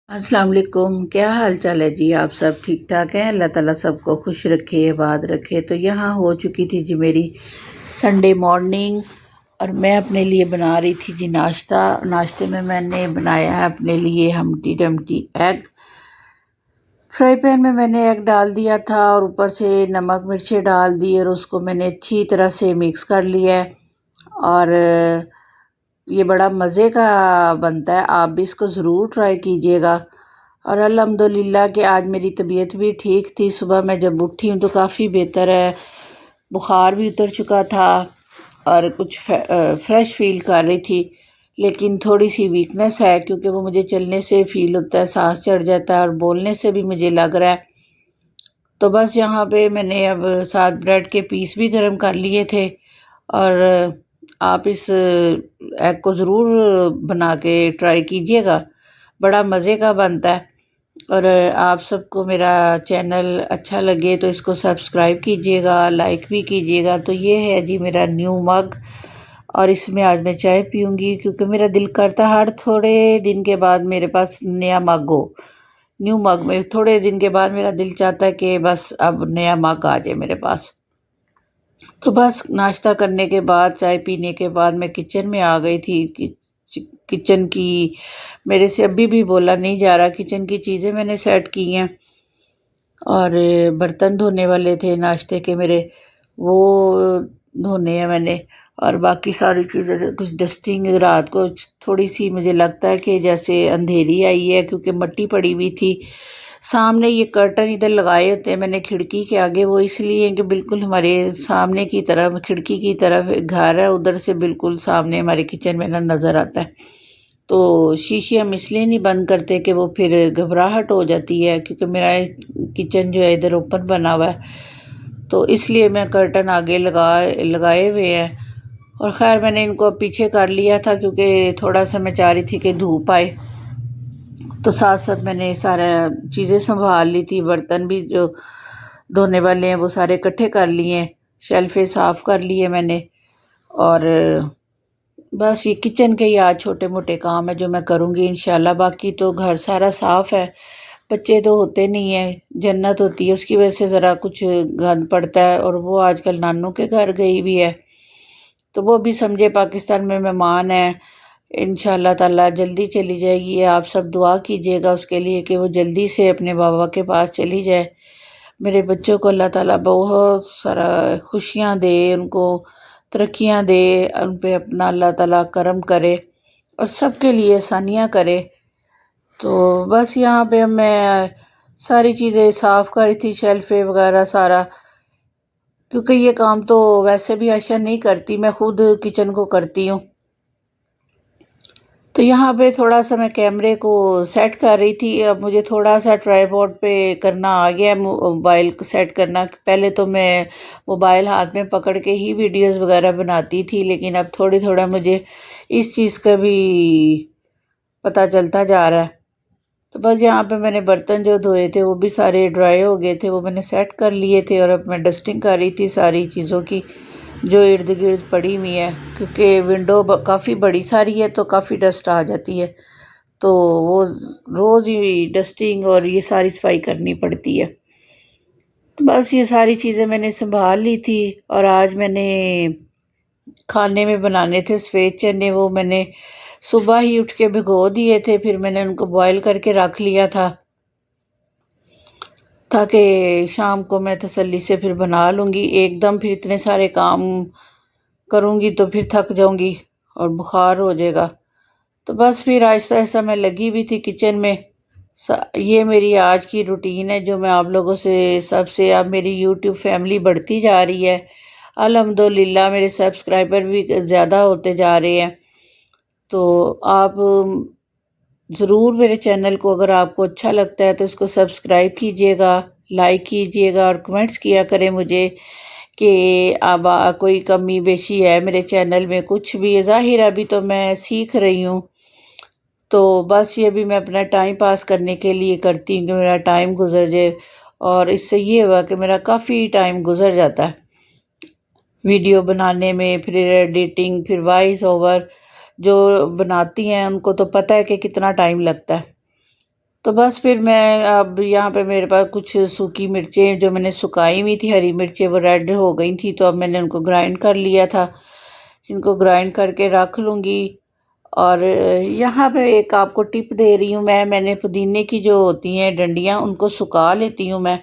अस्सलाम वालेकुम। क्या हाल चाल है जी? आप सब ठीक ठाक हैं? अल्लाह ताला सबको खुश रखे, आबाद रखे। तो यहाँ हो चुकी थी जी मेरी संडे मॉर्निंग और मैं अपने लिए बना रही थी जी नाश्ता। नाश्ते में मैंने बनाया है अपने लिए हमटी डमटी एग। फ्राई पैन में मैंने एग डाल दिया था और ऊपर से नमक मिर्चें डाल दी और उसको मैंने अच्छी तरह से मिक्स कर लिया है। और ये बड़ा मज़े का बनता है, आप भी इसको ज़रूर ट्राई कीजिएगा। और अल्हम्दुलिल्लाह कि आज मेरी तबीयत भी ठीक थी। सुबह मैं जब उठी हूँ तो काफ़ी बेहतर है, बुखार भी उतर चुका था और कुछ फ्रेश फील कर रही थी। लेकिन थोड़ी सी वीकनेस है क्योंकि वो मुझे चलने से फील होता है, सांस चढ़ जाता है और बोलने से भी मुझे लग रहा है। तो बस यहाँ पे मैंने अब 7 ब्रेड के पीस भी गर्म कर लिए थे। और आप इस एग को ज़रूर बना के ट्राई कीजिएगा, बड़ा मज़े का बनता है। और आप सबको मेरा चैनल अच्छा लगे तो इसको सब्सक्राइब कीजिएगा, लाइक भी कीजिएगा। तो ये है जी मेरा न्यू मग और इसमें आज मैं चाय पीऊँगी क्योंकि मेरा दिल करता है हर थोड़े दिन के बाद मेरे पास नया मग हो। न्यू मग में थोड़े दिन के बाद मेरा दिल चाहता है कि बस अब नया मग आ जाए मेरे पास। तो बस नाश्ता करने के बाद, चाय पीने के बाद मैं किचन में आ गई थी कि किचन की मेरे से अभी भी बोला नहीं जा रहा। किचन की चीज़ें मैंने सेट की हैं और बर्तन धोने वाले थे नाश्ते के मेरे, वो धोने हैं मैंने। और बाकी सारी चीज़ें कुछ डस्टिंग रात को थोड़ी सी मुझे लगता है कि जैसे अंधेरी आई है क्योंकि मिट्टी पड़ी हुई थी। सामने ये कर्टन इधर लगाए होते हैं मैंने खिड़की के आगे, वो इसलिए कि बिल्कुल हमारे सामने की तरफ खिड़की की तरफ एक घर है, उधर से बिल्कुल सामने हमारे किचन में ना नज़र आता है। तो शीशे हम इसलिए नहीं बंद करते कि वो फिर घबराहट हो जाती है क्योंकि मेरा किचन जो है इधर ओपन बना हुआ है, तो इसलिए मैं कर्टन आगे लगाए हुए हैं। और ख़ैर मैंने इनको पीछे कर लिया था क्योंकि थोड़ा सा मैं चाह रही थी कि धूप आए। तो साथ साथ मैंने सारा चीज़ें संभाल ली थी, बर्तन भी जो धोने वाले हैं वो सारे इकट्ठे कर लिए, शेल्फें साफ़ कर लिए मैंने। और बस ये किचन के ही आज छोटे मोटे काम है जो मैं करूँगी इंशाल्लाह। बाकी तो घर सारा साफ़ है, बच्चे तो होते नहीं हैं, जन्नत होती है उसकी वजह से ज़रा कुछ गंद पड़ता है। और वो आजकल नानू के घर गई हुई है, तो वो भी समझे पाकिस्तान में मेहमान है। इंशाल्लाह ताला जल्दी चली जाएगी। आप सब दुआ कीजिएगा उसके लिए कि वो जल्दी से अपने बाबा के पास चली जाए। मेरे बच्चों को अल्लाह ताला बहुत सारा खुशियाँ दे, उनको तरक्कियाँ दे, उन पे अपना अल्लाह ताला करम करे और सबके लिए आसानियाँ करे। तो बस यहाँ पे मैं सारी चीज़ें साफ़ कर रही थी, शेल्फे वगैरह सारा, क्योंकि ये काम तो वैसे भी आयशा नहीं करती, मैं खुद किचन को करती हूँ। तो यहाँ पे थोड़ा सा मैं कैमरे को सेट कर रही थी। अब मुझे थोड़ा सा ट्राइपॉड पे करना आ गया, मोबाइल को सेट करना। पहले तो मैं मोबाइल हाथ में पकड़ के ही वीडियोस वगैरह बनाती थी, लेकिन अब थोड़ी थोड़ा मुझे इस चीज़ का भी पता चलता जा रहा है। तो बस यहाँ पे मैंने बर्तन जो धोए थे वो भी सारे ड्राई हो गए थे, वो मैंने सेट कर लिए थे। और अब मैं डस्टिंग कर रही थी सारी चीज़ों की जो इर्द गिर्द पड़ी हुई है, क्योंकि विंडो काफ़ी बड़ी सारी है तो काफ़ी डस्ट आ जाती है। तो वो रोज़ ही डस्टिंग और ये सारी सफाई करनी पड़ती है। तो बस ये सारी चीज़ें मैंने संभाल ली थी। और आज मैंने खाने में बनाने थे सफ़ेद चने, वो मैंने सुबह ही उठ के भिगो दिए थे, फिर मैंने उनको बॉयल करके रख लिया था ताकि शाम को मैं तसल्ली से फिर बना लूँगी। एकदम फिर इतने सारे काम करूँगी तो फिर थक जाऊँगी और बुखार हो जाएगा। तो बस फिर आहिस्ता-आहिस्ता मैं लगी हुई थी किचन में। ये मेरी आज की रूटीन है जो मैं आप लोगों से सबसे, अब मेरी यूट्यूब फैमिली बढ़ती जा रही है। अल्हम्दुलिल्लाह मेरे सब्सक्राइबर भी ज़्यादा होते जा रहे हैं। तो आप ज़रूर मेरे चैनल को, अगर आपको अच्छा लगता है तो इसको सब्सक्राइब कीजिएगा, लाइक कीजिएगा और कमेंट्स किया करें मुझे कि अब कोई कमी बेशी है मेरे चैनल में, कुछ भी। ज़ाहिर है अभी तो मैं सीख रही हूँ, तो बस ये भी मैं अपना टाइम पास करने के लिए करती हूँ कि मेरा टाइम गुजर जाए। और इससे ये हुआ कि मेरा काफ़ी टाइम गुजर जाता है वीडियो बनाने में, फिर एडिटिंग, फिर वॉइस ओवर जो बनाती हैं उनको तो पता है कि कितना टाइम लगता है। तो बस फिर मैं अब यहाँ पे मेरे पास कुछ सूखी मिर्चें जो मैंने सुखाई हुई थी, हरी मिर्चें वो रेड हो गई थी, तो अब मैंने उनको ग्राइंड कर लिया था। इनको ग्राइंड करके रख लूँगी। और यहाँ पे एक आपको टिप दे रही हूँ मैंने पुदीने की जो होती हैं डंडियाँ उनको सुखा लेती हूँ मैं।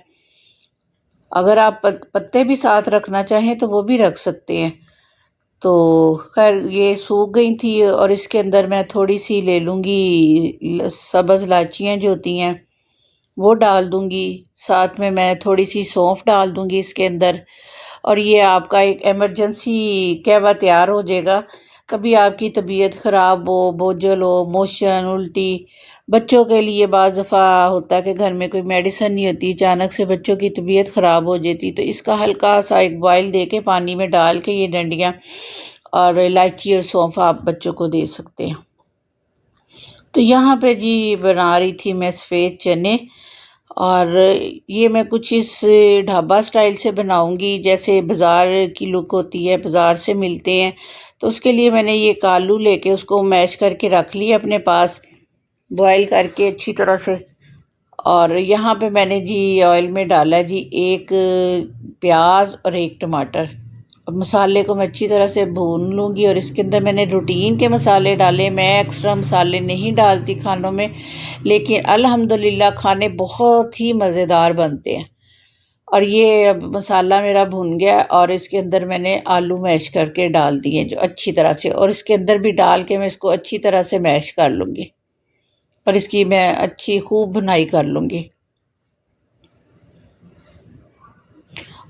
अगर आप पत्ते भी साथ रखना चाहें तो वो भी रख सकते हैं। तो खैर ये सूख गई थी और इसके अंदर मैं थोड़ी सी ले लूँगी सब्ज़ इलायचियाँ जो होती हैं वो डाल दूँगी। साथ में मैं थोड़ी सी सौंफ डाल दूँगी इसके अंदर। और ये आपका एक इमरजेंसी कहवा तैयार हो जाएगा। कभी आपकी तबीयत ख़राब हो, बोझल हो, मोशन, उल्टी, बच्चों के लिए बाज़ दफ़ा होता है कि घर में कोई मेडिसिन नहीं होती, अचानक से बच्चों की तबीयत ख़राब हो जाती, तो इसका हल्का सा एक बॉयल दे के पानी में डाल के ये डंडियाँ और इलायची और सौंफ आप बच्चों को दे सकते हैं। तो यहाँ पे जी बना रही थी मैं सफ़ेद चने। और ये मैं कुछ इस ढाबा स्टाइल से बनाऊंगी, जैसे बाज़ार की लुक होती है, बाज़ार से मिलते हैं। तो उसके लिए मैंने ये आलू लेके उसको मैश करके रख लिया अपने पास, बॉईल करके अच्छी तरह से। और यहाँ पे मैंने जी ऑयल में डाला है जी एक प्याज और एक टमाटर। और मसाले को मैं अच्छी तरह से भून लूँगी और इसके अंदर मैंने रूटीन के मसाले डाले, मैं एक्स्ट्रा मसाले नहीं डालती खानों में, लेकिन अल्हम्दुलिल्लाह खाने बहुत ही मज़ेदार बनते हैं। और ये अब मसाला मेरा भुन गया और इसके अंदर मैंने आलू मैश करके डाल दिए जो अच्छी तरह से, और इसके अंदर भी डाल के मैं इसको अच्छी तरह से मैश कर लूँगी और इसकी मैं अच्छी खूब भुनाई कर लूँगी।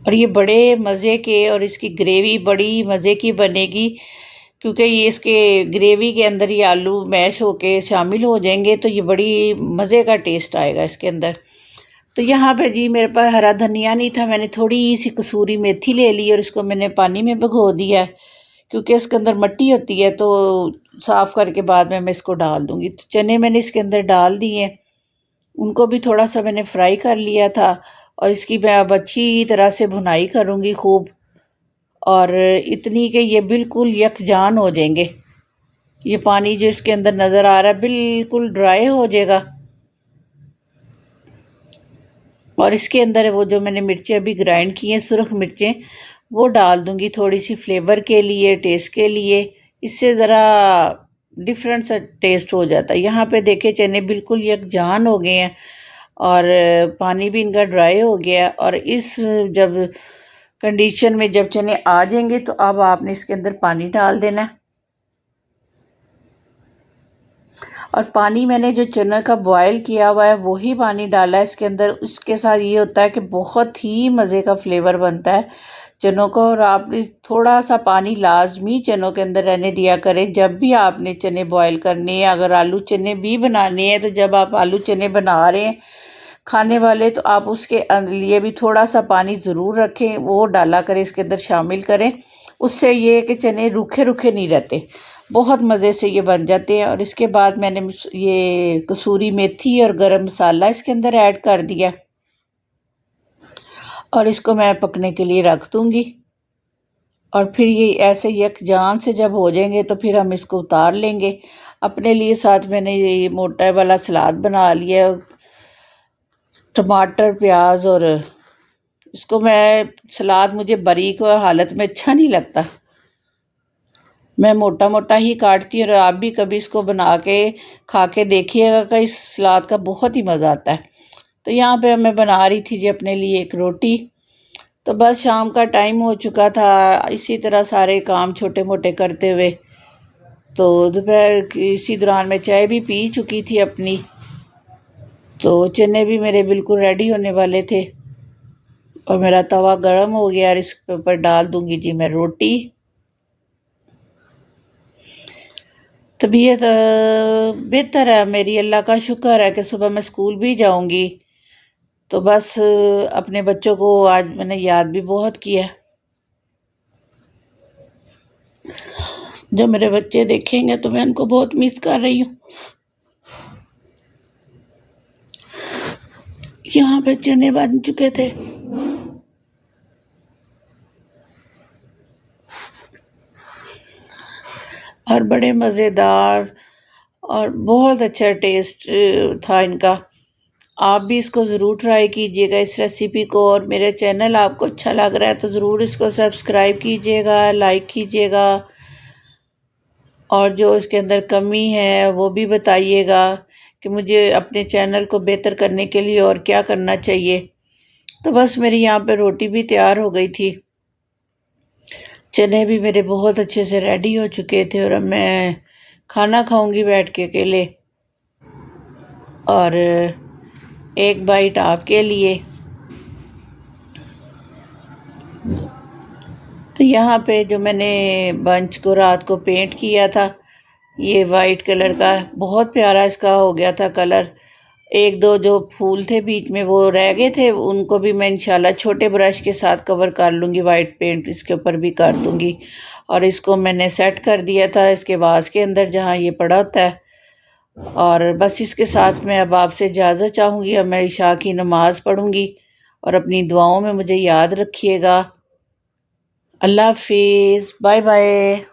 और ये बड़े मज़े के और इसकी ग्रेवी बड़ी मज़े की बनेगी, क्योंकि ये इसके ग्रेवी के अंदर ये आलू मैश होके शामिल हो जाएंगे, तो ये बड़ी मज़े का टेस्ट आएगा इसके अंदर। तो यहाँ पे जी मेरे पास हरा धनिया नहीं था, मैंने थोड़ी सी कसूरी मेथी ले ली और इसको मैंने पानी में भिगो दिया है, क्योंकि इसके अंदर मिट्टी होती है, तो साफ़ करके बाद में मैं इसको डाल दूँगी। तो चने मैंने इसके अंदर डाल दिए, उनको भी थोड़ा सा मैंने फ्राई कर लिया था और इसकी मैं अब अच्छी तरह से भुनाई करूँगी खूब, और इतनी कि ये बिल्कुल यकजान हो जाएंगे। ये पानी जो इसके अंदर नज़र आ रहा है बिल्कुल ड्राई हो जाएगा। और इसके अंदर वो जो मैंने मिर्चें अभी ग्राइंड की हैं सुरख मिर्चें, वो डाल दूँगी थोड़ी सी फ्लेवर के लिए, टेस्ट के लिए। इससे ज़रा डिफरेंट सा टेस्ट हो जाता है। यहाँ पे देखे चने बिल्कुल यकजान हो गए हैं और पानी भी इनका ड्राई हो गया। और इस जब कंडीशन में जब चने आ जाएंगे तो अब आपने इसके अंदर पानी डाल देना है। और पानी मैंने जो चना का बॉयल किया हुआ है वही पानी डाला है इसके अंदर। उसके साथ ये होता है कि बहुत ही मज़े का फ्लेवर बनता है चनों को। और आप थोड़ा सा पानी लाजमी चनों के अंदर रहने दिया करें जब भी आपने चने बॉयल करने हैं। अगर आलू चने भी बनाने हैं तो जब आप आलू चने बना रहे हैं खाने वाले, तो आप उसके लिए भी थोड़ा सा पानी ज़रूर रखें, वो डाला करें, इसके अंदर शामिल करें। उससे ये है कि चने रूखे रूखे नहीं रहते, बहुत मज़े से ये बन जाते हैं। और इसके बाद मैंने ये कसूरी मेथी और गरम मसाला इसके अंदर ऐड कर दिया और इसको मैं पकने के लिए रख दूँगी। और फिर ये ऐसे यकजान से जब हो जाएंगे तो फिर हम इसको उतार लेंगे। अपने लिए साथ मैंने ये मोटा वाला सलाद बना लिया, टमाटर प्याज, और इसको मैं सलाद मुझे बारीक हालत में अच्छा नहीं लगता, मैं मोटा मोटा ही काटती हूँ। और आप भी कभी इसको बना के खा के देखिएगा कि इस सलाद का बहुत ही मज़ा आता है। तो यहाँ पे मैं बना रही थी जी अपने लिए एक रोटी। तो बस शाम का टाइम हो चुका था, इसी तरह सारे काम छोटे मोटे करते हुए। तो दोपहर की इसी दौरान मैं चाय भी पी चुकी थी अपनी। तो चने भी मेरे बिल्कुल रेडी होने वाले थे और मेरा तवा गर्म हो गया और इसके ऊपर डाल दूँगी जी मैं रोटी। तबीयत बेहतर है मेरी, अल्लाह का शुक्र है कि सुबह मैं स्कूल भी जाऊंगी। तो बस अपने बच्चों को आज मैंने याद भी बहुत किया। जब मेरे बच्चे देखेंगे तो मैं उनको बहुत मिस कर रही हूँ। यहाँ पे चने बन चुके थे और बड़े मज़ेदार और बहुत अच्छा टेस्ट था इनका। आप भी इसको ज़रूर ट्राई कीजिएगा इस रेसिपी को। और मेरा चैनल आपको अच्छा लग रहा है तो ज़रूर इसको सब्सक्राइब कीजिएगा, लाइक कीजिएगा, और जो इसके अंदर कमी है वो भी बताइएगा कि मुझे अपने चैनल को बेहतर करने के लिए और क्या करना चाहिए। तो बस मेरी यहाँ पे रोटी भी तैयार हो गई थी, चने भी मेरे बहुत अच्छे से रेडी हो चुके थे, और अब मैं खाना खाऊंगी बैठ के अकेले। और एक बाइट आपके लिए। तो यहाँ पे जो मैंने बंच को रात को पेंट किया था, ये वाइट कलर का, बहुत प्यारा इसका हो गया था कलर। एक दो जो फूल थे बीच में वो रह गए थे, उनको भी मैं इंशाल्लाह छोटे ब्रश के साथ कवर कर लूँगी, वाइट पेंट इसके ऊपर भी कर दूँगी। और इसको मैंने सेट कर दिया था इसके वास के अंदर जहाँ ये पड़ा होता है। और बस इसके साथ मैं अब आपसे इजाज़त चाहूँगी। अब मैं इशा की नमाज़ पढ़ूँगी, और अपनी दुआओं में मुझे याद रखिएगा। अल्लाह हाफिज़, बाय बाय।